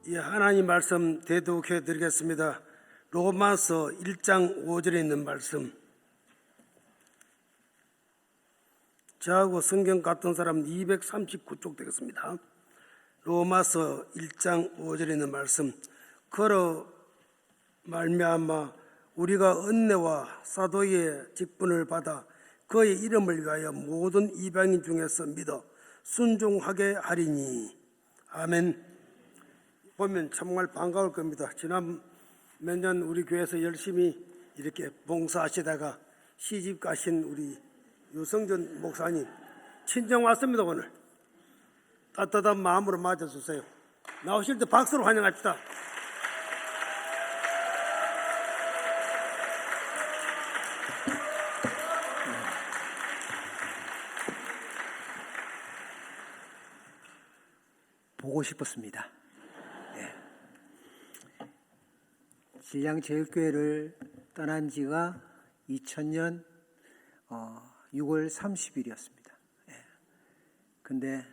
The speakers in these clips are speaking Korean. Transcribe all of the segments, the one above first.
예, 하나님 말씀 대독해 드리겠습니다. 로마서 1장 5절에 있는 말씀. 저하고 성경 같은 사람 239쪽 되겠습니다. 로마서 1장 5절에 있는 말씀. 그로 말미암아 우리가 은혜와 사도의 직분을 받아 그의 이름을 위하여 모든 이방인 중에서 믿어 순종하게 하리니. 아멘. 보면 정말 반가울 겁니다. 지난 몇 년 우리 교회에서 열심히 이렇게 봉사하시다가 시집 가신 우리 유성전 목사님 친정 왔습니다. 오늘 따뜻한 마음으로 맞아주세요. 나오실 때 박수로 환영합시다. 보고 싶었습니다. 신량제일교회를 떠난 지가 2000년 6월 30일이었습니다. 근데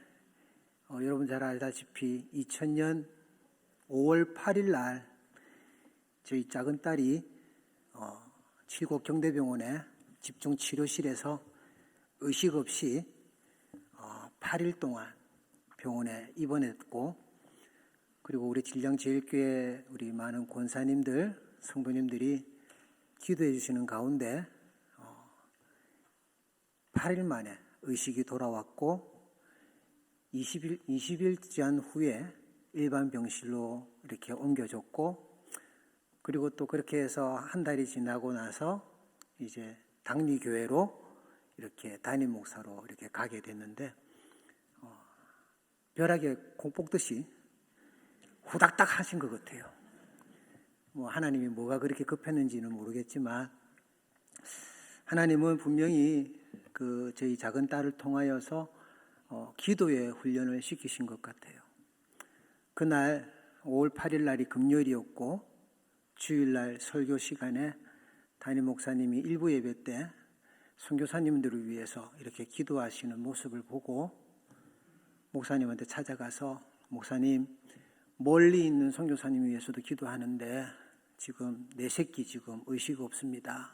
여러분 잘 알다시피 2000년 5월 8일 날 저희 작은 딸이 칠곡 경대병원에 집중치료실에서 의식 없이 8일 동안 병원에 입원했고, 그리고 우리 진량제일교회 우리 많은 권사님들, 성도님들이 기도해 주시는 가운데 8일 만에 의식이 돌아왔고 20일 지난 후에 일반 병실로 이렇게 옮겨졌고, 그리고 또 그렇게 해서 한 달이 지나고 나서 이제 당리교회로 이렇게 담임 목사로 이렇게 가게 됐는데, 벼락에 공 뽑듯이 후닥닥 하신 것 같아요. 하나님이 뭐가 그렇게 급했는지는 모르겠지만 하나님은 분명히 저희 작은 딸을 통하여서 기도의 훈련을 시키신 것 같아요. 그날 5월 8일 날이 금요일이었고, 주일날 설교 시간에 담임 목사님이 일부 예배 때 선교사님들을 위해서 이렇게 기도하시는 모습을 보고 목사님한테 찾아가서, 목사님, 멀리 있는 선교사님 위해서도 기도하는데 지금 내 새끼 지금 의식 없습니다.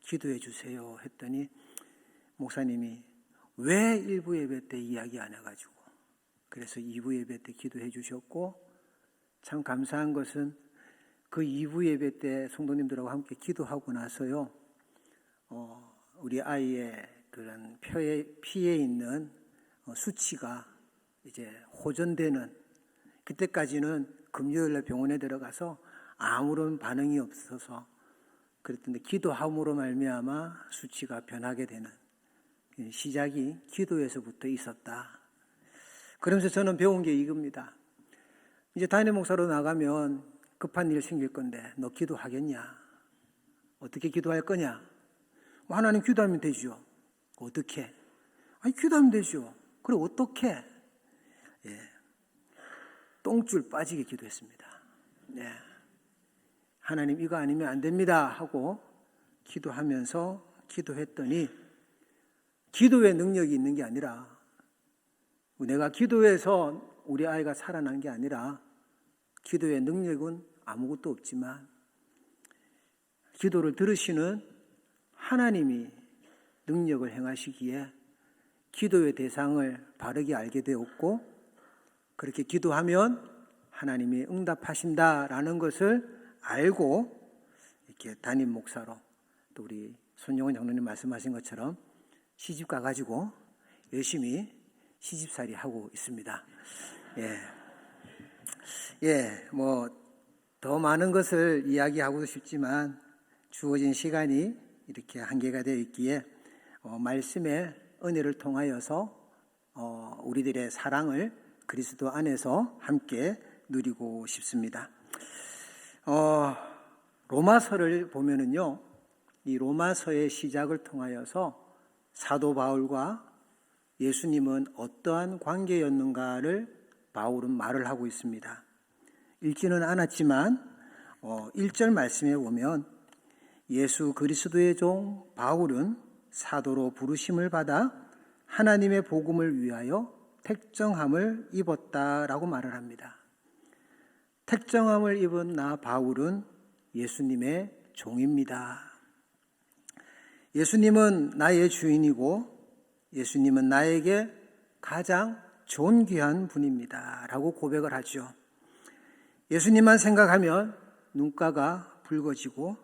기도해 주세요 했더니 목사님이 왜 일부 예배 때 이야기 안 해가지고, 그래서 2부 예배 때 기도해 주셨고, 참 감사한 것은 그 2부 예배 때 성도님들하고 함께 기도하고 나서요, 우리 아이의 그런 피에 있는 수치가 이제 호전되는, 그때까지는 금요일날 병원에 들어가서 아무런 반응이 없어서 그랬던데 기도함으로 말미암아 수치가 변하게 되는 시작이 기도에서부터 있었다. 그러면서 저는 배운 게 이겁니다. 이제 담임 목사로 나가면 급한 일 생길 건데 너 기도하겠냐? 어떻게 기도할 거냐? 하나님 기도하면 되죠. 어떻게? 아니 기도하면 되죠. 그래 어떻게? 똥줄 빠지게 기도했습니다. 하나님 이거 아니면 안 됩니다 하고 기도했더니 기도의 능력이 있는 게 아니라, 내가 기도해서 우리 아이가 살아난 게 아니라, 기도의 능력은 아무것도 없지만 기도를 들으시는 하나님이 능력을 행하시기에 기도의 대상을 바르게 알게 되었고, 그렇게 기도하면 하나님이 응답하신다라는 것을 알고 이렇게 담임 목사로, 또 우리 손영원 장로님 말씀하신 것처럼 시집 가가지고 열심히 시집살이 하고 있습니다. 더 많은 것을 이야기하고 싶지만 주어진 시간이 이렇게 한계가 되어 있기에 말씀의 은혜를 통하여서 우리들의 사랑을 그리스도 안에서 함께 누리고 싶습니다. 로마서를 보면은요, 이 로마서의 시작을 통하여서 사도 바울과 예수님은 어떠한 관계였는가를 바울은 말을 하고 있습니다. 읽지는 않았지만 1절 말씀에 보면 예수 그리스도의 종 바울은 사도로 부르심을 받아 하나님의 복음을 위하여 택정함을 입었다라고 말을 합니다. 택정함을 입은 나 바울은 예수님의 종입니다. 예수님은 나의 주인이고 예수님은 나에게 가장 존귀한 분입니다 라고 고백을 하죠. 예수님만 생각하면 눈가가 붉어지고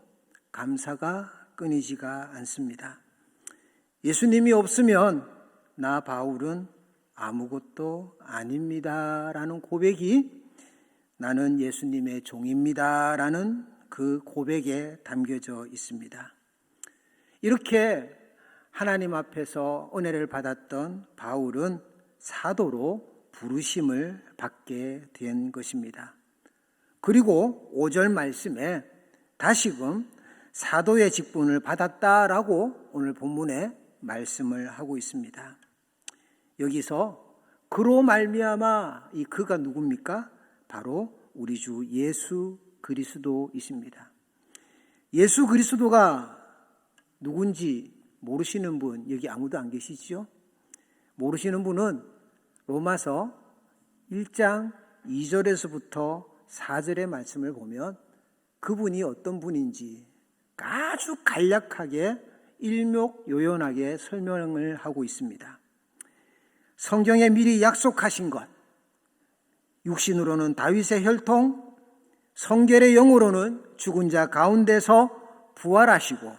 감사가 끊이지가 않습니다. 예수님이 없으면 나 바울은 아무것도 아닙니다 라는 고백이 나는 예수님의 종입니다 라는 그 고백에 담겨져 있습니다. 이렇게 하나님 앞에서 은혜를 받았던 바울은 사도로 부르심을 받게 된 것입니다. 그리고 5절 말씀에 다시금 사도의 직분을 받았다라고 오늘 본문에 말씀을 하고 있습니다. 여기서 그로 말미암아 이 그가 누굽니까? 바로 우리 주 예수 그리스도이십니다. 예수 그리스도가 누군지 모르시는 분 여기 아무도 안 계시죠? 모르시는 분은 로마서 1장 2절에서부터 4절의 말씀을 보면 그분이 어떤 분인지 아주 간략하게 일목요연하게 설명을 하고 있습니다. 성경에 미리 약속하신 것, 육신으로는 다윗의 혈통, 성결의 영으로는 죽은 자 가운데서 부활하시고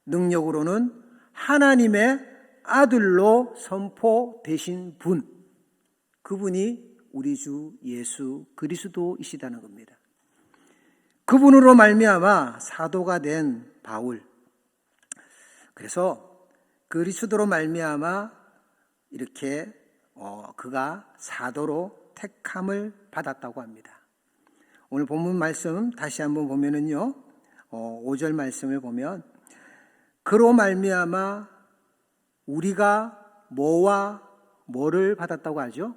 능력으로는 하나님의 아들로 선포되신 분, 그분이 우리 주 예수 그리스도이시다는 겁니다. 그분으로 말미암아 사도가 된 바울, 그래서 그리스도로 말미암아 이렇게 그가 사도로 택함을 받았다고 합니다. 오늘 본문 말씀 다시 한번 보면은요, 5절 말씀을 보면 그로 말미암아 우리가 뭐와 뭐를 받았다고 하죠?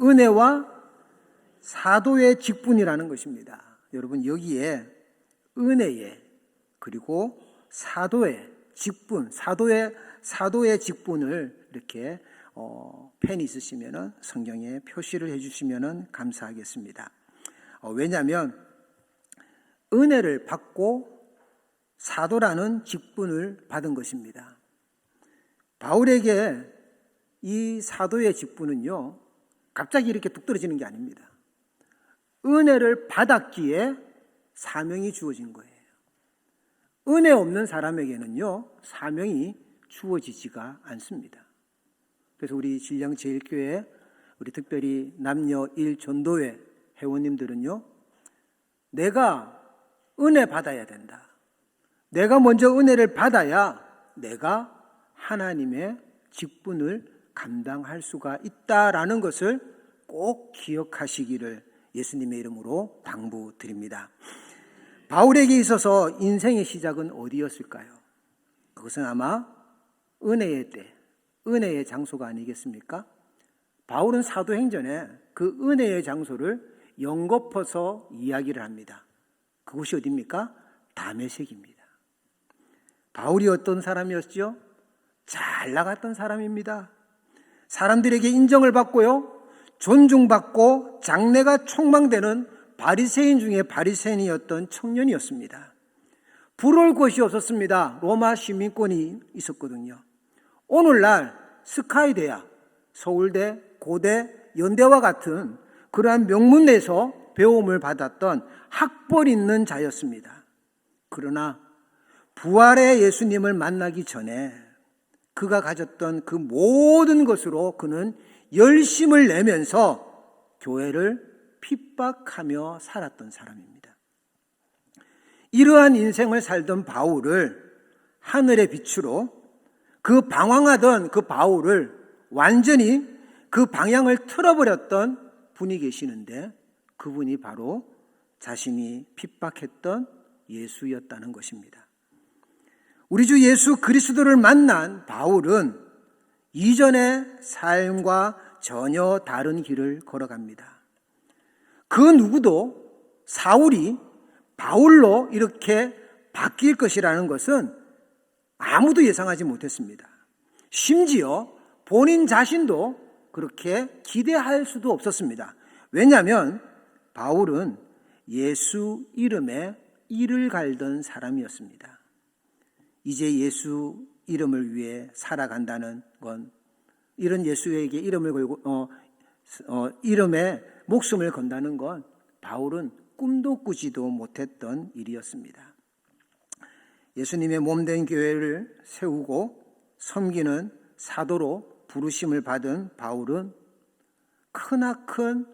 은혜와 사도의 직분이라는 것입니다. 여러분 여기에 은혜의 그리고 사도의 직분, 사도의 직분을 이렇게 펜이 있으시면은 성경에 표시를 해주시면은 감사하겠습니다. 왜냐하면 은혜를 받고 사도라는 직분을 받은 것입니다. 바울에게 이 사도의 직분은요, 갑자기 이렇게 뚝 떨어지는 게 아닙니다. 은혜를 받았기에 사명이 주어진 거예요. 은혜 없는 사람에게는요, 사명이 주어지지가 않습니다. 그래서 우리 신령제일교회, 우리 특별히 남녀 1전도회 회원님들은요, 내가 은혜 받아야 된다. 내가 먼저 은혜를 받아야 내가 하나님의 직분을 감당할 수가 있다라는 것을 꼭 기억하시기를 예수님의 이름으로 당부드립니다. 바울에게 있어서 인생의 시작은 어디였을까요? 그것은 아마 은혜의 때, 은혜의 장소가 아니겠습니까? 바울은 사도행전에 그 은혜의 장소를 연거퍼서 이야기를 합니다. 그곳이 어디입니까? 다메섹입니다. 바울이 어떤 사람이었죠? 잘 나갔던 사람입니다. 사람들에게 인정을 받고요, 존중받고 장래가 촉망되는 바리새인 중에 바리새인이었던 청년이었습니다. 부러울 것이 없었습니다. 로마 시민권이 있었거든요. 오늘날 스카이 대학, 서울대, 고대, 연대와 같은 그러한 명문대에서 배움을 받았던 학벌 있는 자였습니다. 그러나 부활의 예수님을 만나기 전에 그가 가졌던 그 모든 것으로 그는 열심을 내면서 교회를 핍박하며 살았던 사람입니다. 이러한 인생을 살던 바울을 하늘의 빛으로 그 방황하던 그 바울을 완전히 그 방향을 틀어버렸던 분이 계시는데 그분이 바로 자신이 핍박했던 예수였다는 것입니다. 우리 주 예수 그리스도를 만난 바울은 이전의 삶과 전혀 다른 길을 걸어갑니다. 그 누구도 사울이 바울로 이렇게 바뀔 것이라는 것은 아무도 예상하지 못했습니다. 심지어 본인 자신도 그렇게 기대할 수도 없었습니다. 왜냐하면 바울은 예수 이름에 이를 갈던 사람이었습니다. 이제 예수 이름을 위해 살아간다는 건, 이런 예수에게 이름을 걸고 이름에 목숨을 건다는 건 바울은 꿈도 꾸지도 못했던 일이었습니다. 예수님의 몸된 교회를 세우고 섬기는 사도로 부르심을 받은 바울은 크나큰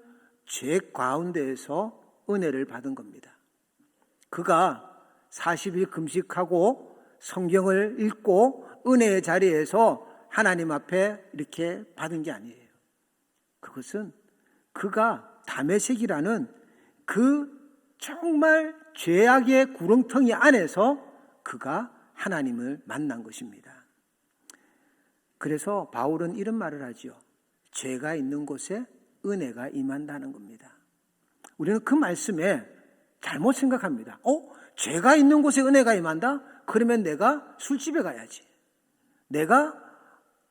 죄 가운데에서 은혜를 받은 겁니다. 그가 40일 금식하고 성경을 읽고 은혜의 자리에서 하나님 앞에 이렇게 받은 게 아니에요. 그것은 그가 다메섹이라는 그 정말 죄악의 구렁텅이 안에서 그가 하나님을 만난 것입니다. 그래서 바울은 이런 말을 하죠. 죄가 있는 곳에 은혜가 임한다는 겁니다. 우리는 그 말씀에 잘못 생각합니다. 죄가 있는 곳에 은혜가 임한다? 그러면 내가 술집에 가야지. 내가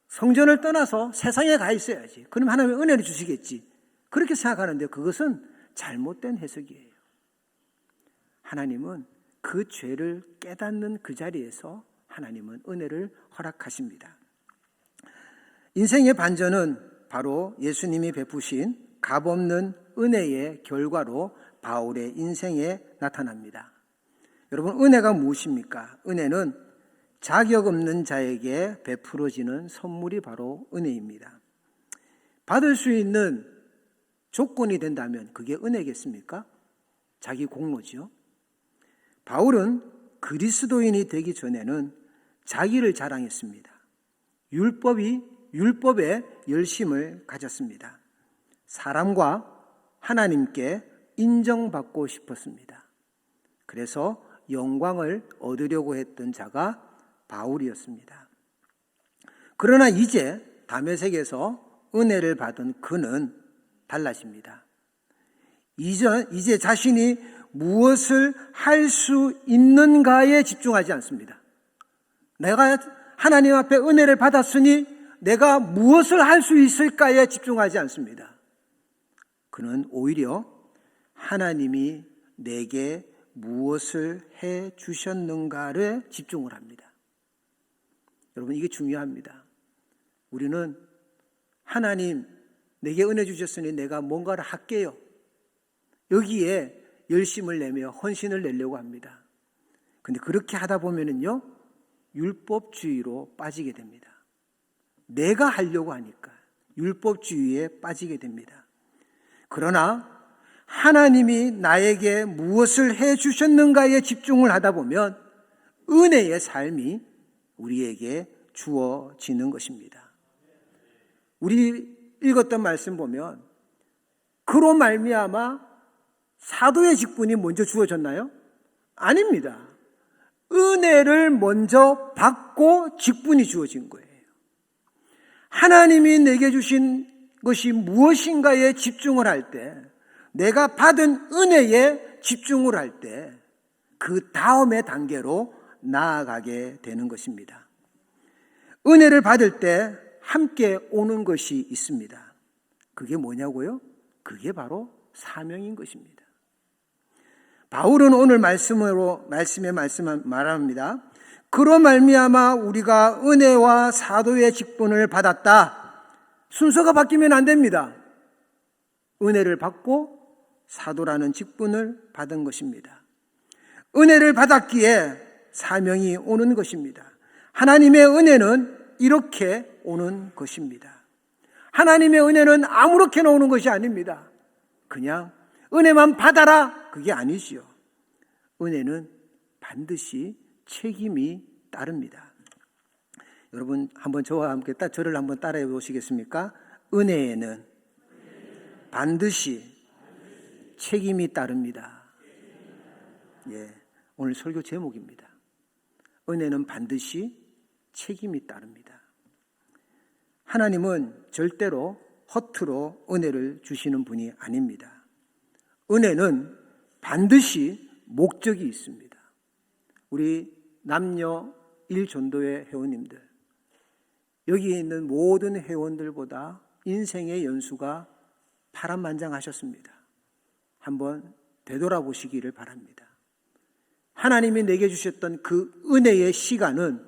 성전을 떠나서 세상에 가 있어야지. 그럼 하나님은 은혜를 주시겠지. 그렇게 생각하는데 그것은 잘못된 해석이에요. 하나님은 그 죄를 깨닫는 그 자리에서 하나님은 은혜를 허락하십니다. 인생의 반전은 바로 예수님이 베푸신 값없는 은혜의 결과로 바울의 인생에 나타납니다. 여러분, 은혜가 무엇입니까? 은혜는 자격 없는 자에게 베풀어지는 선물이 바로 은혜입니다. 받을 수 있는 조건이 된다면 그게 은혜겠습니까? 자기 공로지요. 바울은 그리스도인이 되기 전에는 자기를 자랑했습니다. 율법에 열심을 가졌습니다. 사람과 하나님께 인정받고 싶었습니다. 그래서 영광을 얻으려고 했던 자가 바울이었습니다. 그러나 이제 다메섹에서 은혜를 받은 그는 달라집니다. 이제 자신이 무엇을 할 수 있는가에 집중하지 않습니다. 내가 하나님 앞에 은혜를 받았으니 내가 무엇을 할 수 있을까에 집중하지 않습니다. 그는 오히려 하나님이 내게 무엇을 해 주셨는가를 집중을 합니다. 여러분, 이게 중요합니다. 우리는 하나님 내게 은혜 주셨으니 내가 뭔가를 할게요. 여기에 열심을 내며 헌신을 내려고 합니다. 근데 그렇게 하다 보면은요, 율법주의로 빠지게 됩니다. 내가 하려고 하니까 율법주의에 빠지게 됩니다. 그러나 하나님이 나에게 무엇을 해 주셨는가에 집중을 하다 보면 은혜의 삶이 우리에게 주어지는 것입니다. 우리 읽었던 말씀 보면 그로 말미암아 사도의 직분이 먼저 주어졌나요? 아닙니다. 은혜를 먼저 받고 직분이 주어진 거예요. 하나님이 내게 주신 것이 무엇인가에 집중을 할 때, 내가 받은 은혜에 집중을 할 때 그 다음의 단계로 나아가게 되는 것입니다. 은혜를 받을 때 함께 오는 것이 있습니다. 그게 뭐냐고요? 그게 바로 사명인 것입니다. 바울은 오늘 말씀에 말합니다. 그로 말미암아 우리가 은혜와 사도의 직분을 받았다. 순서가 바뀌면 안 됩니다. 은혜를 받고 사도라는 직분을 받은 것입니다. 은혜를 받았기에 사명이 오는 것입니다. 하나님의 은혜는 이렇게 오는 것입니다. 하나님의 은혜는 아무렇게나 오는 것이 아닙니다. 그냥 은혜만 받아라, 그게 아니지요. 은혜는 반드시 책임이 따릅니다. 여러분, 한번 저와 함께 저를 한번 따라해 보시겠습니까? 은혜에는 반드시 책임이 따릅니다. 예, 오늘 설교 제목입니다. 은혜는 반드시 책임이 따릅니다. 하나님은 절대로 허투루 은혜를 주시는 분이 아닙니다. 은혜는 반드시 목적이 있습니다. 우리 남녀 1전도회 회원님들, 여기 있는 모든 회원들보다 인생의 연수가 파란만장하셨습니다. 한번 되돌아보시기를 바랍니다. 하나님이 내게 주셨던 그 은혜의 시간은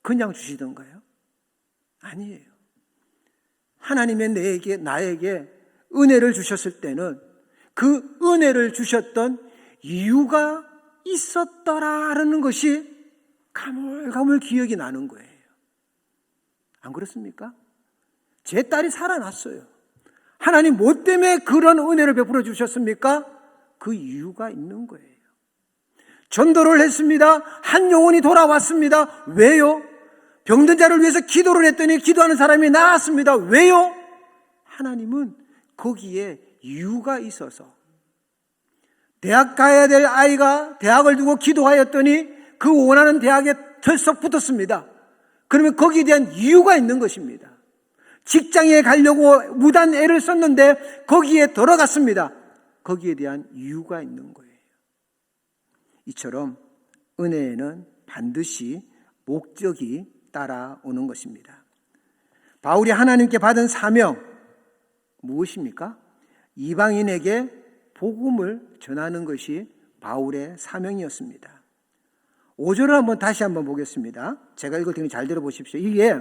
그냥 주시던가요? 아니에요. 하나님의 나에게 은혜를 주셨을 때는 그 은혜를 주셨던 이유가 있었더라라는 것이 가물가물 기억이 나는 거예요. 안 그렇습니까? 제 딸이 살아났어요. 하나님 뭐 때문에 그런 은혜를 베풀어 주셨습니까? 그 이유가 있는 거예요. 전도를 했습니다. 한 영혼이 돌아왔습니다. 왜요? 병든 자를 위해서 기도를 했더니 기도하는 사람이 나았습니다. 왜요? 하나님은 거기에 이유가 있어서, 대학 가야 될 아이가 대학을 두고 기도하였더니 그 원하는 대학에 털썩 붙었습니다. 그러면 거기에 대한 이유가 있는 것입니다. 직장에 가려고 무단 애를 썼는데 거기에 들어갔습니다. 거기에 대한 이유가 있는 거예요. 이처럼 은혜에는 반드시 목적이 따라오는 것입니다. 바울이 하나님께 받은 사명 무엇입니까? 이방인에게 복음을 전하는 것이 바울의 사명이었습니다. 5절을 다시 한번 보겠습니다. 제가 읽을 테니 잘 들어보십시오. 이게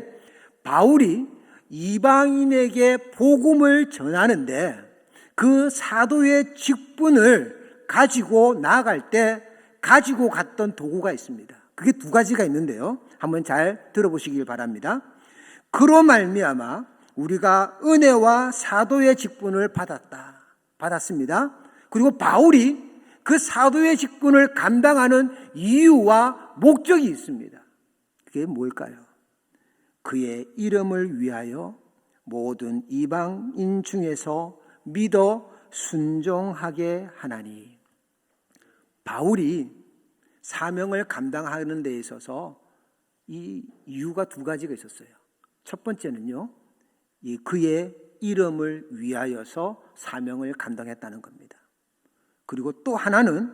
바울이 이방인에게 복음을 전하는데 그 사도의 직분을 가지고 나아갈 때 가지고 갔던 도구가 있습니다. 그게 두 가지가 있는데요. 한번 잘 들어보시길 바랍니다. 그로 말미암아 우리가 은혜와 사도의 직분을 받았습니다. 그리고 바울이 그 사도의 직분을 감당하는 이유와 목적이 있습니다. 그게 뭘까요? 그의 이름을 위하여 모든 이방인 중에서 믿어 순종하게 하나니. 바울이 사명을 감당하는 데 있어서 이 이유가 두 가지가 있었어요. 첫 번째는요, 그의 이름을 위하여서 사명을 감당했다는 겁니다. 그리고 또 하나는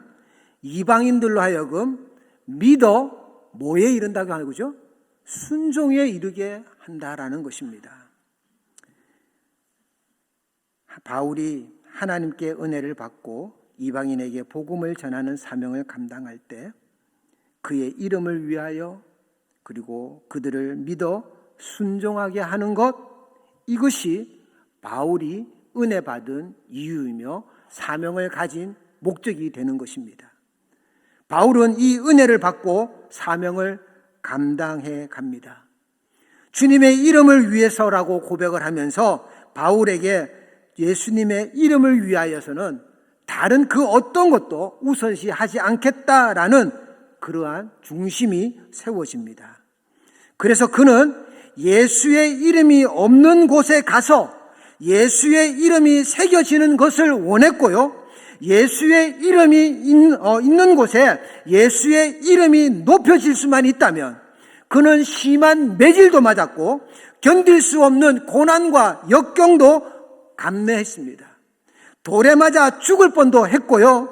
이방인들로 하여금 믿어 뭐에 이른다고 하는 거죠? 순종에 이르게 한다라는 것입니다. 바울이 하나님께 은혜를 받고 이방인에게 복음을 전하는 사명을 감당할 때 그의 이름을 위하여 그리고 그들을 믿어 순종하게 하는 것, 이것이 바울이 은혜 받은 이유이며 사명을 가진 목적이 되는 것입니다. 바울은 이 은혜를 받고 사명을 감당해 갑니다. 주님의 이름을 위해서라고 고백을 하면서 바울에게 예수님의 이름을 위하여서는 다른 그 어떤 것도 우선시하지 않겠다라는 그러한 중심이 세워집니다. 그래서 그는 예수의 이름이 없는 곳에 가서 예수의 이름이 새겨지는 것을 원했고요, 예수의 이름이 있는 곳에 예수의 이름이 높여질 수만 있다면 그는 심한 매질도 맞았고 견딜 수 없는 고난과 역경도 감내했습니다. 돌에 맞아 죽을 뻔도 했고요,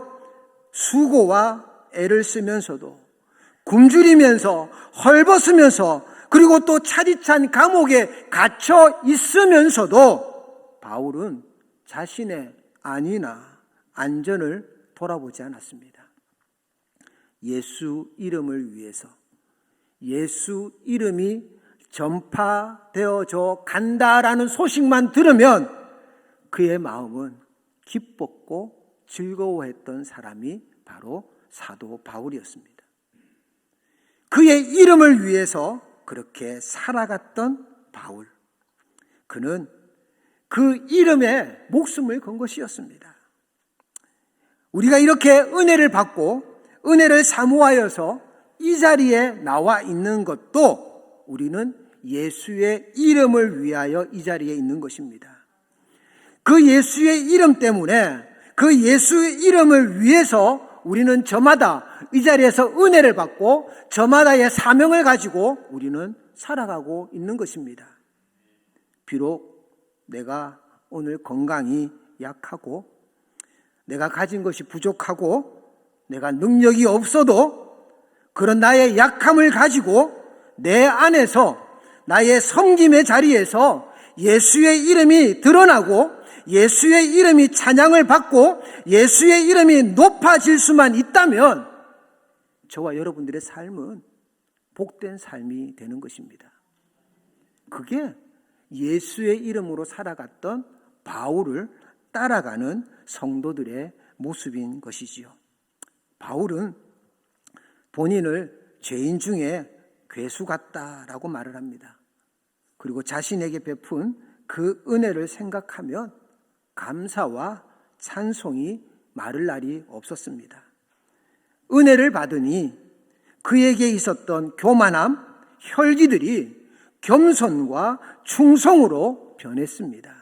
수고와 애를 쓰면서도 굶주리면서 헐벗으면서 그리고 또 차디찬 감옥에 갇혀 있으면서도 바울은 자신의 안위나 안전을 돌아보지 않았습니다. 예수 이름을 위해서, 예수 이름이 전파되어져 간다라는 소식만 들으면 그의 마음은 기뻤고 즐거워했던 사람이 바로 사도 바울이었습니다. 그의 이름을 위해서 그렇게 살아갔던 바울, 그는 그 이름에 목숨을 건 것이었습니다. 우리가 이렇게 은혜를 받고 은혜를 사모하여서 이 자리에 나와 있는 것도 우리는 예수의 이름을 위하여 이 자리에 있는 것입니다. 그 예수의 이름 때문에, 그 예수의 이름을 위해서 우리는 저마다 이 자리에서 은혜를 받고 저마다의 사명을 가지고 우리는 살아가고 있는 것입니다. 비록 내가 오늘 건강이 약하고 내가 가진 것이 부족하고 내가 능력이 없어도 그런 나의 약함을 가지고 내 안에서 나의 섬김의 자리에서 예수의 이름이 드러나고 예수의 이름이 찬양을 받고 예수의 이름이 높아질 수만 있다면 저와 여러분들의 삶은 복된 삶이 되는 것입니다. 그게 예수의 이름으로 살아갔던 바울을 따라가는 성도들의 모습인 것이지요. 바울은 본인을 죄인 중에 괴수 같다라고 말을 합니다. 그리고 자신에게 베푼 그 은혜를 생각하면 감사와 찬송이 마를 날이 없었습니다. 은혜를 받으니 그에게 있었던 교만함, 혈기들이 겸손과 충성으로 변했습니다.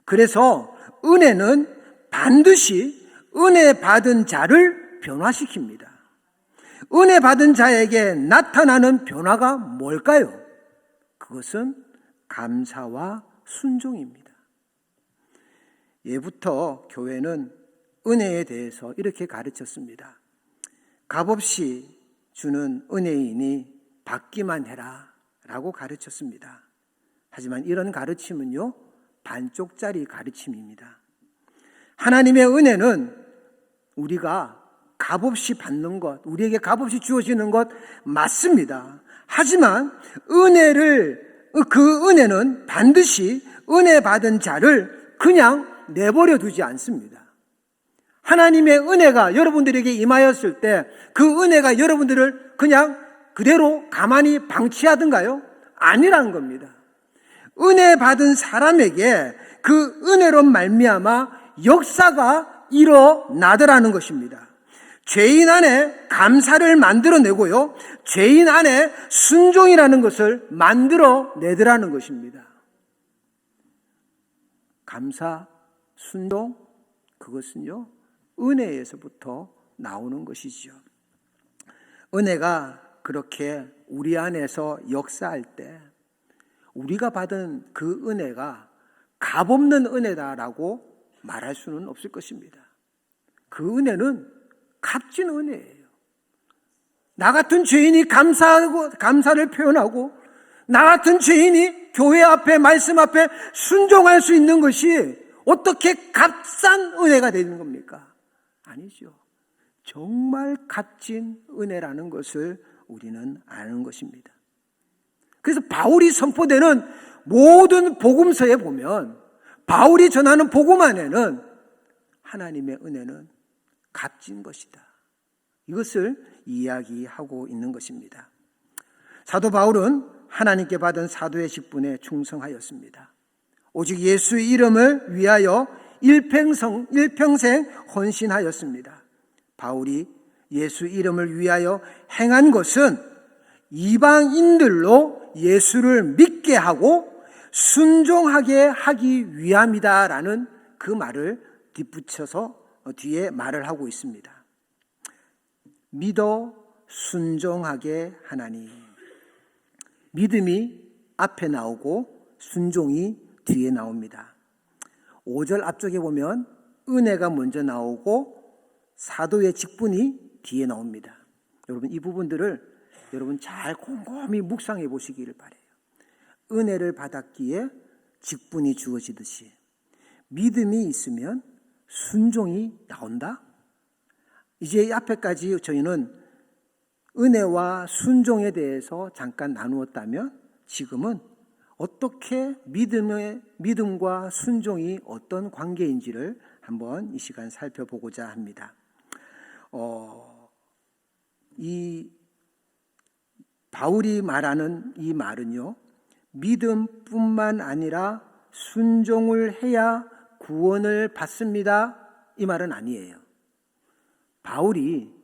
그래서 은혜는 반드시 은혜 받은 자를 변화시킵니다. 은혜 받은 자에게 나타나는 변화가 뭘까요? 그것은 감사와 순종입니다. 예부터 교회는 은혜에 대해서 이렇게 가르쳤습니다. 값없이 주는 은혜이니 받기만 해라 라고 가르쳤습니다. 하지만 이런 가르침은요, 반쪽짜리 가르침입니다. 하나님의 은혜는 우리가 값없이 받는 것, 우리에게 값없이 주어지는 것 맞습니다. 하지만 그 은혜는 반드시 은혜 받은 자를 그냥 내버려 두지 않습니다. 하나님의 은혜가 여러분들에게 임하였을 때 그 은혜가 여러분들을 그냥 그대로 가만히 방치하던가요? 아니라는 겁니다. 은혜 받은 사람에게 그 은혜로 말미암아 역사가 일어나더라는 것입니다. 죄인 안에 감사를 만들어내고요, 죄인 안에 순종이라는 것을 만들어내더라는 것입니다. 감사, 순종, 그것은요, 은혜에서부터 나오는 것이지요. 은혜가 그렇게 우리 안에서 역사할 때 우리가 받은 그 은혜가 값없는 은혜다라고 말할 수는 없을 것입니다. 그 은혜는 값진 은혜예요. 나 같은 죄인이 감사를 표현하고 나 같은 죄인이 교회 앞에 말씀 앞에 순종할 수 있는 것이 어떻게 값싼 은혜가 되는 겁니까? 아니죠. 정말 값진 은혜라는 것을 우리는 아는 것입니다. 그래서 바울이 선포되는 모든 복음서에 보면 바울이 전하는 복음 안에는 하나님의 은혜는 값진 것이다, 이것을 이야기하고 있는 것입니다. 사도 바울은 하나님께 받은 사도의 직분에 충성하였습니다. 오직 예수의 이름을 위하여 일평생 헌신하였습니다. 바울이 예수 이름을 위하여 행한 것은 이방인들로 예수를 믿게 하고 순종하게 하기 위함이다라는 그 말을 덧붙여서 뒤에 말을 하고 있습니다. 믿어 순종하게 하나니. 믿음이 앞에 나오고 순종이 뒤에 나옵니다. 5절 앞쪽에 보면 은혜가 먼저 나오고 사도의 직분이 뒤에 나옵니다. 여러분, 이 부분들을 여러분 잘 곰곰이 묵상해 보시기를 바라요. 은혜를 받았기에 직분이 주어지듯이 믿음이 있으면 순종이 나온다. 이제 이 앞에까지 저희는 은혜와 순종에 대해서 잠깐 나누었다면 지금은 어떻게 믿음과 순종이 어떤 관계인지를 한번 이 시간 살펴보고자 합니다. 이 바울이 말하는 이 말은요, 믿음뿐만 아니라 순종을 해야 구원을 받습니다, 이 말은 아니에요. 바울이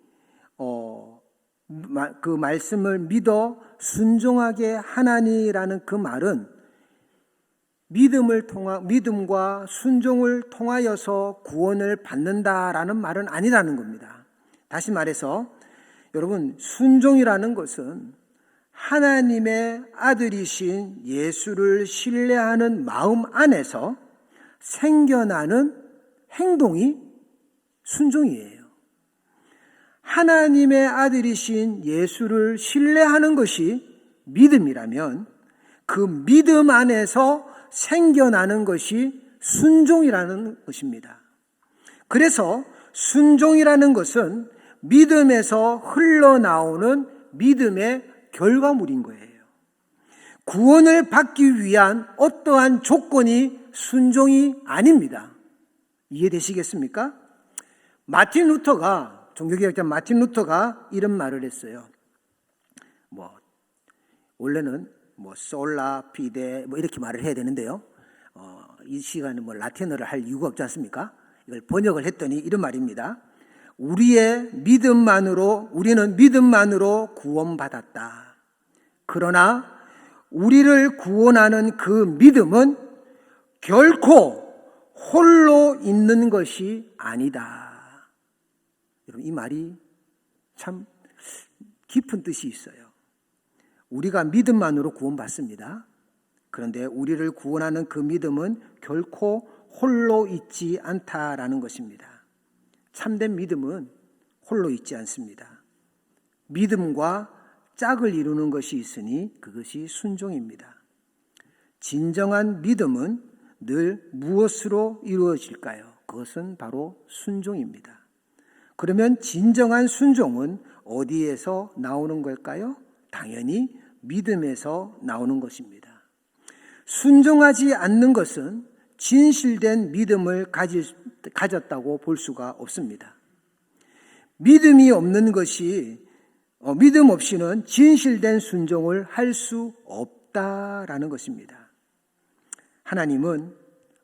그 말씀을 믿어 순종하게 하나니라는 그 말은 믿음과 순종을 통하여서 구원을 받는다라는 말은 아니라는 겁니다. 다시 말해서 여러분, 순종이라는 것은 하나님의 아들이신 예수를 신뢰하는 마음 안에서 생겨나는 행동이 순종이에요. 하나님의 아들이신 예수를 신뢰하는 것이 믿음이라면 그 믿음 안에서 생겨나는 것이 순종이라는 것입니다. 그래서 순종이라는 것은 믿음에서 흘러나오는 믿음의 결과물인 거예요. 구원을 받기 위한 어떠한 조건이 순종이 아닙니다. 이해되시겠습니까? 마틴 루터가, 종교개혁자 마틴 루터가 이런 말을 했어요. 원래는 솔라 피데 이렇게 말을 해야 되는데요. 이 시간에 라틴어를 할 이유가 없지 않습니까? 이걸 번역을 했더니 이런 말입니다. 우리는 믿음만으로 구원받았다. 그러나 우리를 구원하는 그 믿음은 결코 홀로 있는 것이 아니다. 여러분, 이 말이 참 깊은 뜻이 있어요. 우리가 믿음만으로 구원받습니다. 그런데 우리를 구원하는 그 믿음은 결코 홀로 있지 않다라는 것입니다. 참된 믿음은 홀로 있지 않습니다. 믿음과 짝을 이루는 것이 있으니 그것이 순종입니다. 진정한 믿음은 늘 무엇으로 이루어질까요? 그것은 바로 순종입니다. 그러면 진정한 순종은 어디에서 나오는 걸까요? 당연히 믿음에서 나오는 것입니다. 순종하지 않는 것은 진실된 믿음을 가졌다고 볼 수가 없습니다. 믿음 없이는 진실된 순종을 할 수 없다라는 것입니다. 하나님은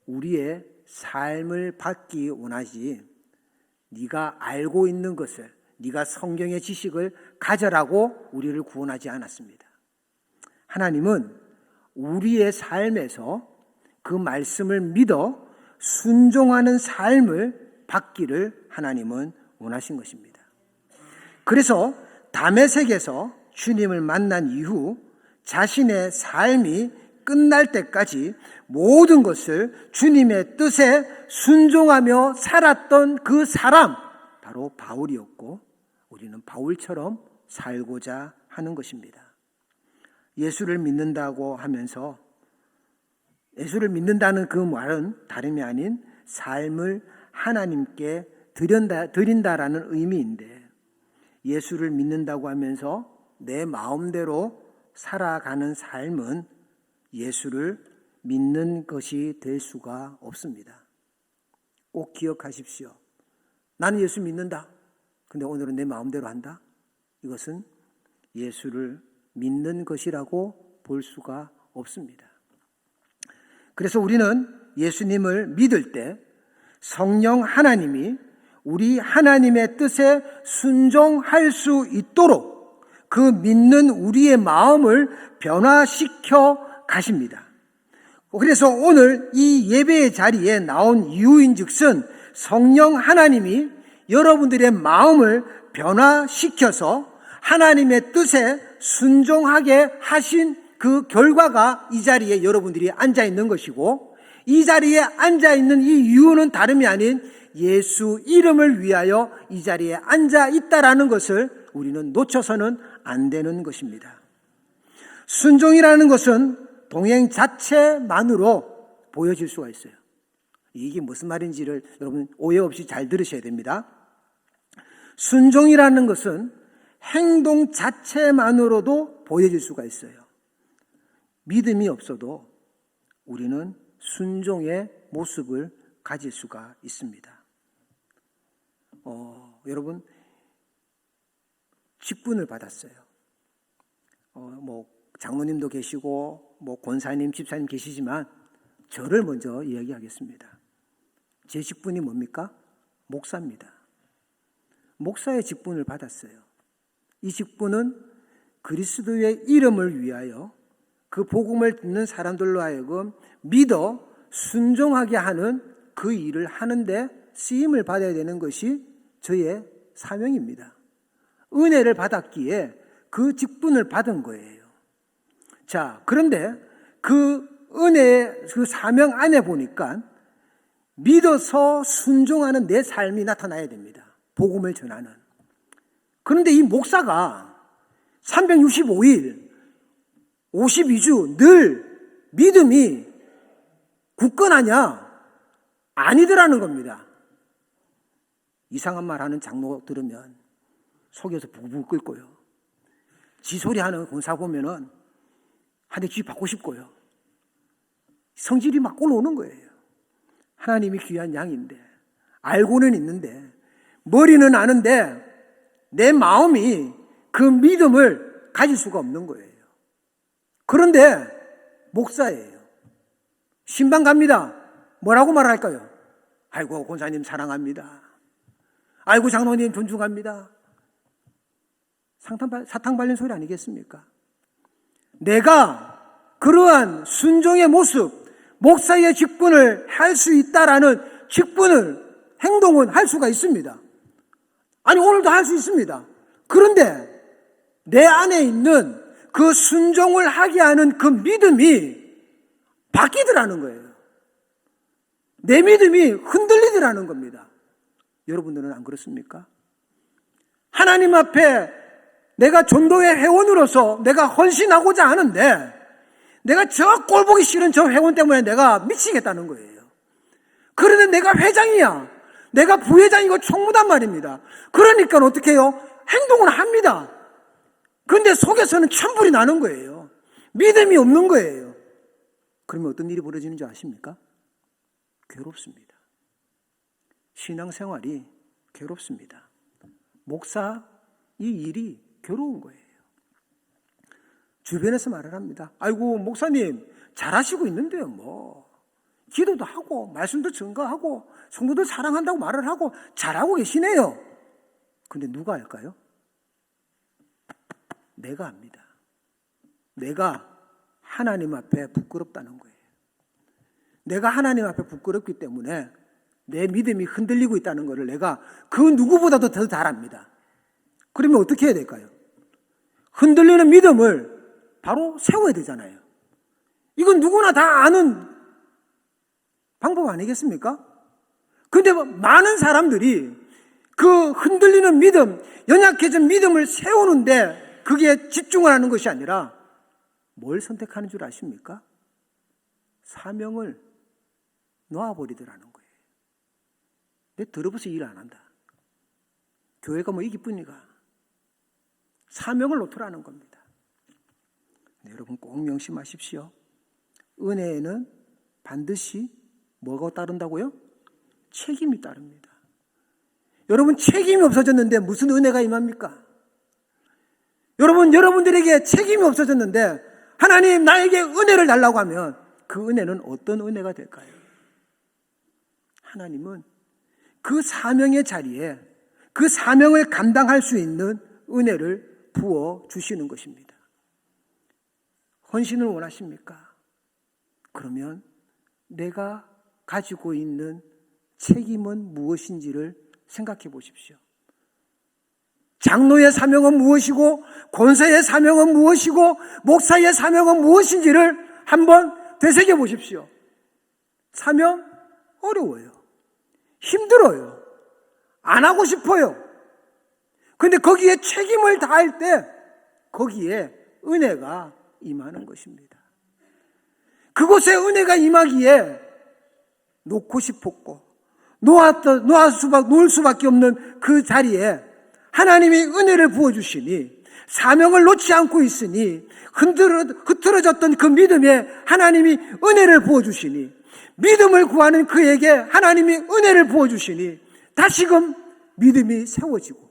우리의 삶을 받기 원하지, 네가 알고 있는 것을, 네가 성경의 지식을 가져라고 우리를 구원하지 않았습니다. 하나님은 우리의 삶에서 그 말씀을 믿어 순종하는 삶을 받기를 하나님은 원하신 것입니다. 그래서 다메섹에서 주님을 만난 이후 자신의 삶이 끝날 때까지 모든 것을 주님의 뜻에 순종하며 살았던 그 사람, 바로 바울이었고, 우리는 바울처럼 살고자 하는 것입니다. 예수를 믿는다고 하면서, 예수를 믿는다는 그 말은 다름이 아닌 삶을 하나님께 드린다라는 의미인데, 예수를 믿는다고 하면서 내 마음대로 살아가는 삶은 예수를 믿는 것이 될 수가 없습니다. 꼭 기억하십시오. 나는 예수 믿는다. 근데 오늘은 내 마음대로 한다. 이것은 예수를 믿는 것이라고 볼 수가 없습니다. 그래서 우리는 예수님을 믿을 때 성령 하나님이 우리 하나님의 뜻에 순종할 수 있도록 그 믿는 우리의 마음을 변화시켜 가십니다. 그래서 오늘 이 예배의 자리에 나온 이유인즉슨 성령 하나님이 여러분들의 마음을 변화시켜서 하나님의 뜻에 순종하게 하신 그 결과가 이 자리에 여러분들이 앉아 있는 것이고, 이 자리에 앉아 있는 이 이유는 다름이 아닌 예수 이름을 위하여 이 자리에 앉아 있다라는 것을 우리는 놓쳐서는 안 되는 것입니다. 순종이라는 것은 동행 자체만으로 보여질 수가 있어요. 이게 무슨 말인지를 여러분 오해 없이 잘 들으셔야 됩니다. 순종이라는 것은 행동 자체만으로도 보여질 수가 있어요. 믿음이 없어도 우리는 순종의 모습을 가질 수가 있습니다. 여러분, 직분을 받았어요. 장로님도 계시고 권사님, 집사님 계시지만 저를 먼저 이야기하겠습니다. 제 직분이 뭡니까? 목사입니다. 목사의 직분을 받았어요. 이 직분은 그리스도의 이름을 위하여 그 복음을 듣는 사람들로 하여금 믿어 순종하게 하는 그 일을 하는데 쓰임을 받아야 되는 것이 저의 사명입니다. 은혜를 받았기에 그 직분을 받은 거예요. 자, 그런데 그 은혜의 그 사명 안에 보니까 믿어서 순종하는 내 삶이 나타나야 됩니다. 복음을 전하는. 그런데 이 목사가 365일 52주 늘 믿음이 굳건하냐? 아니더라는 겁니다. 이상한 말 하는 장로 들으면 속에서 부글부글 끓고요. 지 소리 하는 권사 보면은 한 대 귀 받고 싶고요. 성질이 막 올라오는 거예요. 하나님이 귀한 양인데, 알고는 있는데, 머리는 아는데 내 마음이 그 믿음을 가질 수가 없는 거예요. 그런데 목사예요. 신방 갑니다. 뭐라고 말할까요? 아이고 권사님 사랑합니다. 아이고 장로님 존중합니다. 사탕 발린 소리 아니겠습니까? 내가 그러한 순종의 모습, 목사의 직분을 할 수 있다라는 직분을, 행동은 할 수가 있습니다. 아니 오늘도 할 수 있습니다. 그런데 내 안에 있는 그 순종을 하게 하는 그 믿음이 바뀌더라는 거예요. 내 믿음이 흔들리더라는 겁니다. 여러분들은 안 그렇습니까? 하나님 앞에 내가 전도의 회원으로서 내가 헌신하고자 하는데 내가 저 꼴보기 싫은 저 회원 때문에 내가 미치겠다는 거예요. 그런데 내가 회장이야. 내가 부회장이고 총무단 말입니다. 그러니까 어떻게 해요? 행동을 합니다. 그런데 속에서는 천불이 나는 거예요. 믿음이 없는 거예요. 그러면 어떤 일이 벌어지는 줄 아십니까? 괴롭습니다. 신앙생활이 괴롭습니다. 목사 이 일이 괴로운 거예요. 주변에서 말을 합니다. 아이고 목사님 잘하시고 있는데요. 뭐 기도도 하고 말씀도 증거하고 성도들 사랑한다고 말을 하고 잘하고 계시네요. 근데 누가 할까요? 내가 합니다. 내가 하나님 앞에 부끄럽다는 거예요. 내가 하나님 앞에 부끄럽기 때문에 내 믿음이 흔들리고 있다는 것을 내가 그 누구보다도 더 잘 압니다. 그러면 어떻게 해야 될까요? 흔들리는 믿음을 바로 세워야 되잖아요. 이건 누구나 다 아는 방법 아니겠습니까? 그런데 많은 사람들이 그 흔들리는 믿음, 연약해진 믿음을 세우는데 그게 집중을 하는 것이 아니라 뭘 선택하는 줄 아십니까? 사명을 놓아버리더라는 거예요. 내 더러워서 일 안 한다. 교회가 뭐 이기뿐이가. 사명을 놓더라는 겁니다. 네, 여러분 꼭 명심하십시오. 은혜에는 반드시 뭐가 따른다고요? 책임이 따릅니다. 여러분 책임이 없어졌는데 무슨 은혜가 임합니까? 여러분들에게 책임이 없어졌는데 하나님 나에게 은혜를 달라고 하면 그 은혜는 어떤 은혜가 될까요? 하나님은 그 사명의 자리에 그 사명을 감당할 수 있는 은혜를 부어주시는 것입니다. 헌신을 원하십니까? 그러면 내가 가지고 있는 책임은 무엇인지를 생각해 보십시오. 장로의 사명은 무엇이고 권사의 사명은 무엇이고 목사의 사명은 무엇인지를 한번 되새겨 보십시오. 사명 어려워요. 힘들어요. 안 하고 싶어요. 그런데 거기에 책임을 다할 때 거기에 은혜가 임하는 것입니다. 그곳에 은혜가 임하기에 놓고 싶었고 놓을 수밖에 없는 그 자리에 하나님이 은혜를 부어주시니 사명을 놓지 않고 있으니 흐트러졌던 그 믿음에 하나님이 은혜를 부어주시니 믿음을 구하는 그에게 하나님이 은혜를 부어주시니 다시금 믿음이 세워지고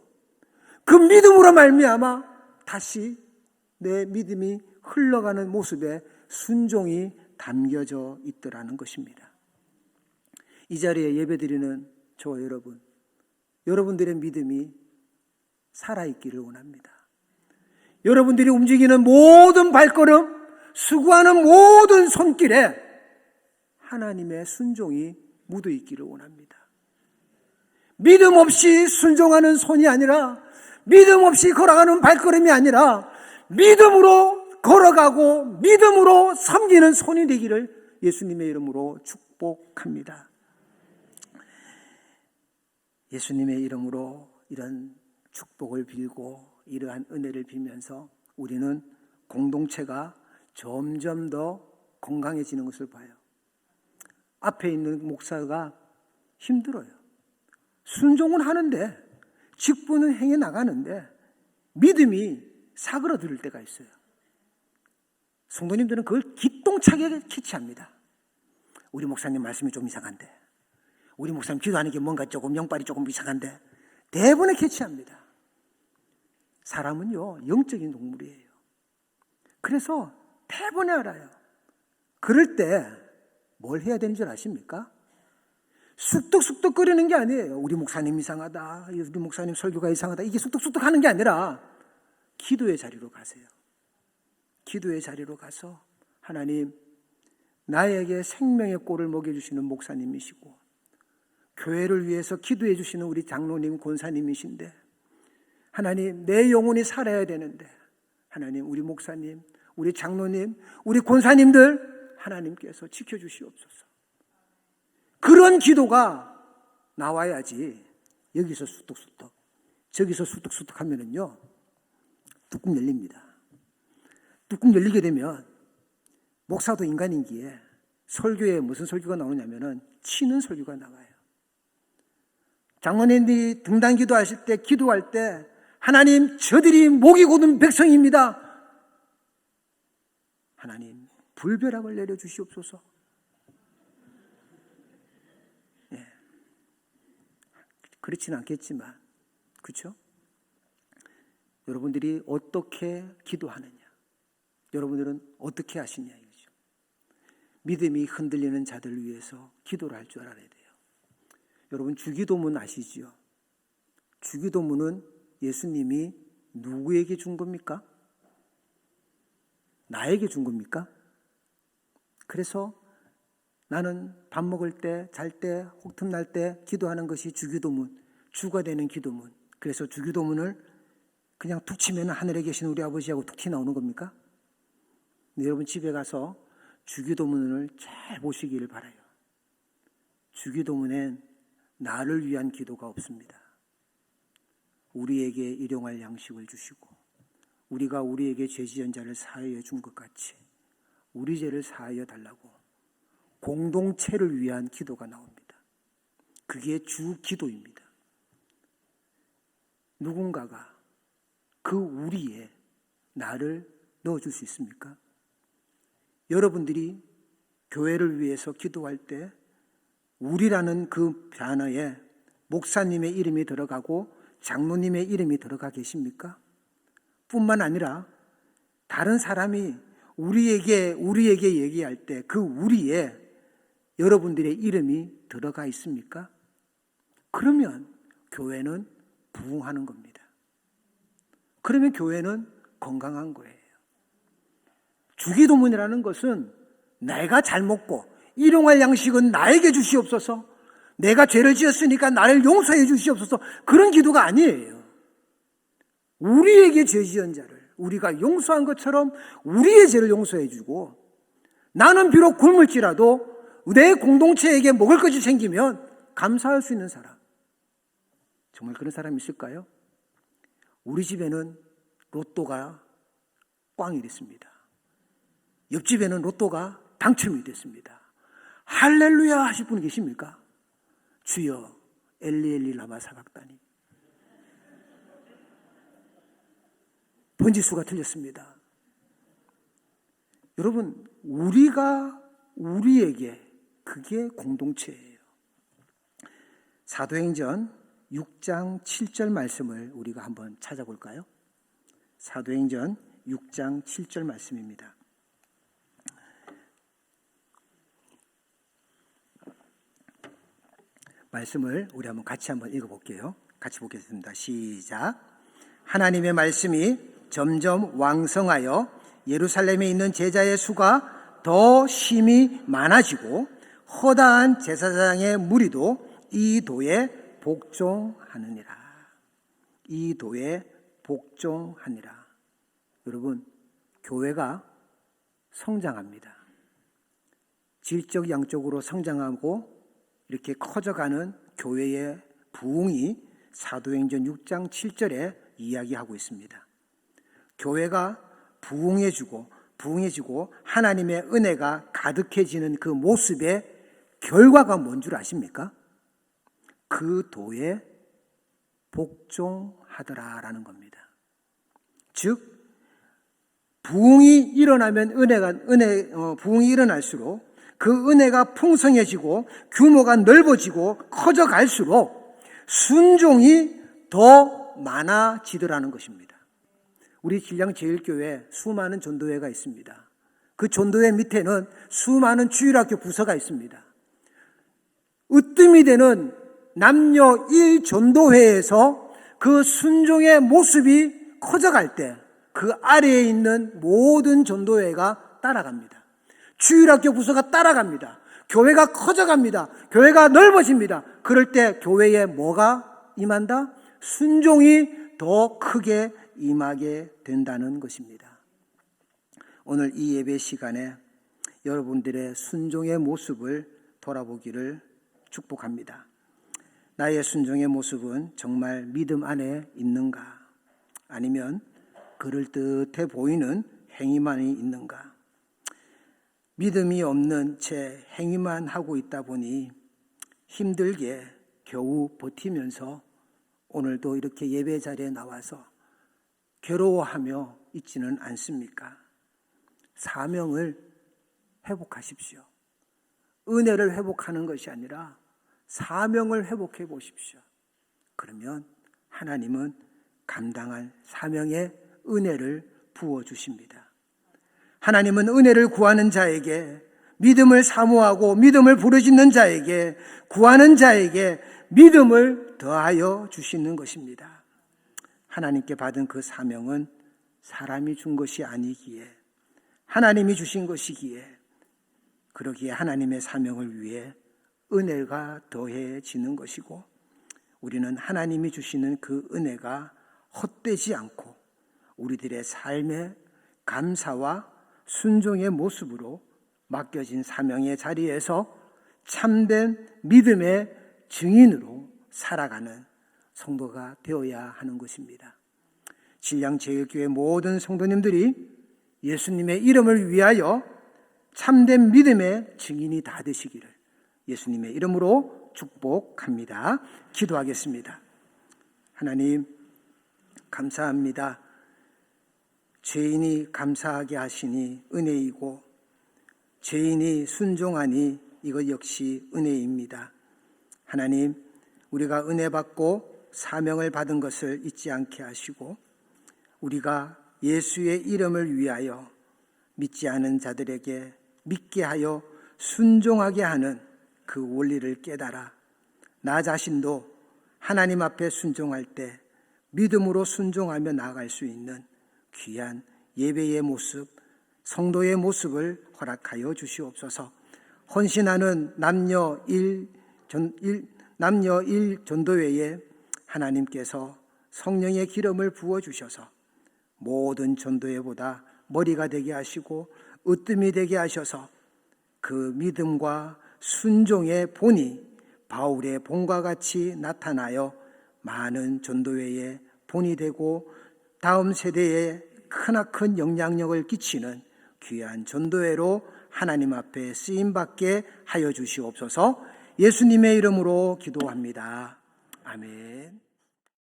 그 믿음으로 말미암아 다시 내 믿음이 흘러가는 모습에 순종이 담겨져 있더라는 것입니다. 이 자리에 예배드리는 저와 여러분들의 믿음이 살아있기를 원합니다. 여러분들이 움직이는 모든 발걸음, 수고하는 모든 손길에 하나님의 순종이 묻어있기를 원합니다. 믿음 없이 순종하는 손이 아니라 믿음 없이 걸어가는 발걸음이 아니라 믿음으로 걸어가고 믿음으로 섬기는 손이 되기를 예수님의 이름으로 축복합니다. 예수님의 이름으로 이런 축복을 빌고 이러한 은혜를 빌면서 우리는 공동체가 점점 더 건강해지는 것을 봐요. 앞에 있는 목사가 힘들어요. 순종은 하는데, 직분은 행해 나가는데 믿음이 사그러들 때가 있어요. 성도님들은 그걸 기똥차게 캐치합니다. 우리 목사님 말씀이 좀 이상한데, 우리 목사님 기도하는 게 뭔가 조금 영빨이 조금 이상한데, 대부분에 캐치합니다. 사람은요, 영적인 동물이에요. 그래서 대부분에 알아요. 그럴 때 뭘 해야 되는 줄 아십니까? 쑥덕쑥덕거리는 게 아니에요. 우리 목사님 이상하다, 우리 목사님 설교가 이상하다, 이게 쑥덕쑥덕 하는 게 아니라 기도의 자리로 가세요. 기도의 자리로 가서 하나님, 나에게 생명의 꼴을 먹여주시는 목사님이시고 교회를 위해서 기도해 주시는 우리 장로님, 권사님이신데 하나님, 내 영혼이 살아야 되는데 하나님, 우리 목사님, 우리 장로님, 우리 권사님들 하나님께서 지켜주시옵소서. 그런 기도가 나와야지 여기서 쑥덕쑥덕 저기서 쑥덕쑥덕 하면은요, 뚜껑 열립니다. 뚜껑 열리게 되면 목사도 인간인기에 설교에 무슨 설교가 나오냐면은 치는 설교가 나와요. 장로님들이 등단 기도하실 때, 기도할 때 하나님, 저들이 목이 곧은 백성입니다. 하나님, 불벼락을 내려주시옵소서. 예. 그렇지는 않겠지만, 그렇죠? 여러분들이 어떻게 기도하느냐, 여러분들은 어떻게 하시냐 이거죠. 믿음이 흔들리는 자들을 위해서 기도를 할 줄 알아야 돼요. 여러분, 주기도문 아시지요? 주기도문은 예수님이 누구에게 준 겁니까? 나에게 준 겁니까? 그래서 나는 밥 먹을 때, 잘 때, 혹틈 날 때 기도하는 것이 주기도문, 주가 되는 기도문. 그래서 주기도문을 그냥 툭 치면 하늘에 계신 우리 아버지하고 툭 튀어나오는 겁니까? 네, 여러분 집에 가서 주기도문을 잘 보시기를 바라요. 주기도문엔 나를 위한 기도가 없습니다. 우리에게 일용할 양식을 주시고 우리가 우리에게 죄지은 자를 사하여 준 것 같이 우리 죄를 사하여 달라고 공동체를 위한 기도가 나옵니다. 그게 주 기도입니다. 누군가가 그 우리에 나를 넣어줄 수 있습니까? 여러분들이 교회를 위해서 기도할 때 우리라는 그 단어에 목사님의 이름이 들어가고 장로님의 이름이 들어가 계십니까? 뿐만 아니라 다른 사람이 우리에게 얘기할 때 그 우리에 여러분들의 이름이 들어가 있습니까? 그러면 교회는 부흥하는 겁니다. 그러면 교회는 건강한 거예요. 주기도문이라는 것은 내가 잘 먹고 일용할 양식은 나에게 주시옵소서, 내가 죄를 지었으니까 나를 용서해 주시옵소서, 그런 기도가 아니에요. 우리에게 죄 지은 자를 우리가 용서한 것처럼 우리의 죄를 용서해 주고, 나는 비록 굶을지라도 내 공동체에게 먹을 것이 생기면 감사할 수 있는 사람, 정말 그런 사람이 있을까요? 우리 집에는 로또가 꽝이 됐습니다. 옆집에는 로또가 당첨이 됐습니다. 할렐루야 하실 분이 계십니까? 주여 엘리엘리 라마 사박다니. 번지수가 틀렸습니다. 여러분, 우리가 우리에게, 그게 공동체예요. 사도행전 6장 7절 말씀을 우리가 한번 찾아볼까요? 사도행전 6장 7절 말씀입니다. 말씀을 우리 같이 한번 읽어볼게요. 같이 보겠습니다. 시작. 하나님의 말씀이 점점 왕성하여 예루살렘에 있는 제자의 수가 더 심히 많아지고 허다한 제사장의 무리도 이 도에 복종하느니라. 이 도에 복종하니라. 여러분, 교회가 성장합니다. 질적 양적으로 성장하고 이렇게 커져가는 교회의 부흥이 사도행전 6장 7절에 이야기하고 있습니다. 교회가 부흥해지고 하나님의 은혜가 가득해지는 그 모습의 결과가 뭔 줄 아십니까? 그 도에 복종하더라라는 겁니다. 즉 부흥이 일어나면 부흥이 일어날수록 그 은혜가 풍성해지고 규모가 넓어지고 커져갈수록 순종이 더 많아지더라는 것입니다. 우리 신량제일교회 수많은 전도회가 있습니다. 그 전도회 밑에는 수많은 주일학교 부서가 있습니다. 으뜸이 되는 남녀 1전도회에서 그 순종의 모습이 커져갈 때 그 아래에 있는 모든 전도회가 따라갑니다. 주일학교 부서가 따라갑니다. 교회가 커져갑니다. 교회가 넓어집니다. 그럴 때 교회에 뭐가 임한다? 순종이 더 크게 임하게 된다는 것입니다. 오늘 이 예배 시간에 여러분들의 순종의 모습을 돌아보기를 축복합니다. 나의 순종의 모습은 정말 믿음 안에 있는가? 아니면 그럴듯해 보이는 행위만이 있는가? 믿음이 없는 채 행위만 하고 있다 보니 힘들게 겨우 버티면서 오늘도 이렇게 예배 자리에 나와서 괴로워하며 있지는 않습니까? 사명을 회복하십시오. 은혜를 회복하는 것이 아니라 사명을 회복해 보십시오. 그러면 하나님은 감당할 사명의 은혜를 부어주십니다. 하나님은 은혜를 구하는 자에게, 믿음을 사모하고 믿음을 부르짖는 자에게, 구하는 자에게 믿음을 더하여 주시는 것입니다. 하나님께 받은 그 사명은 사람이 준 것이 아니기에, 하나님이 주신 것이기에, 그러기에 하나님의 사명을 위해 은혜가 더해지는 것이고, 우리는 하나님이 주시는 그 은혜가 헛되지 않고 우리들의 삶의 감사와 순종의 모습으로 맡겨진 사명의 자리에서 참된 믿음의 증인으로 살아가는 성도가 되어야 하는 것입니다. 신량제일교회 모든 성도님들이 예수님의 이름을 위하여 참된 믿음의 증인이 다 되시기를 예수님의 이름으로 축복합니다. 기도하겠습니다. 하나님 감사합니다. 죄인이 감사하게 하시니 은혜이고 죄인이 순종하니 이것 역시 은혜입니다. 하나님, 우리가 은혜 받고 사명을 받은 것을 잊지 않게 하시고 우리가 예수의 이름을 위하여 믿지 않은 자들에게 믿게 하여 순종하게 하는 그 원리를 깨달아 나 자신도 하나님 앞에 순종할 때 믿음으로 순종하며 나아갈 수 있는 귀한 예배의 모습, 성도의 모습을 허락하여 주시옵소서. 헌신하는 남녀 1전도회에 하나님께서 성령의 기름을 부어주셔서 모든 전도회보다 머리가 되게 하시고 으뜸이 되게 하셔서 그 믿음과 순종의 본이 바울의 본과 같이 나타나여 많은 전도회의 본이 되고 다음 세대에 크나큰 영향력을 끼치는 귀한 전도회로 하나님 앞에 쓰임받게 하여 주시옵소서. 예수님의 이름으로 기도합니다. 아멘.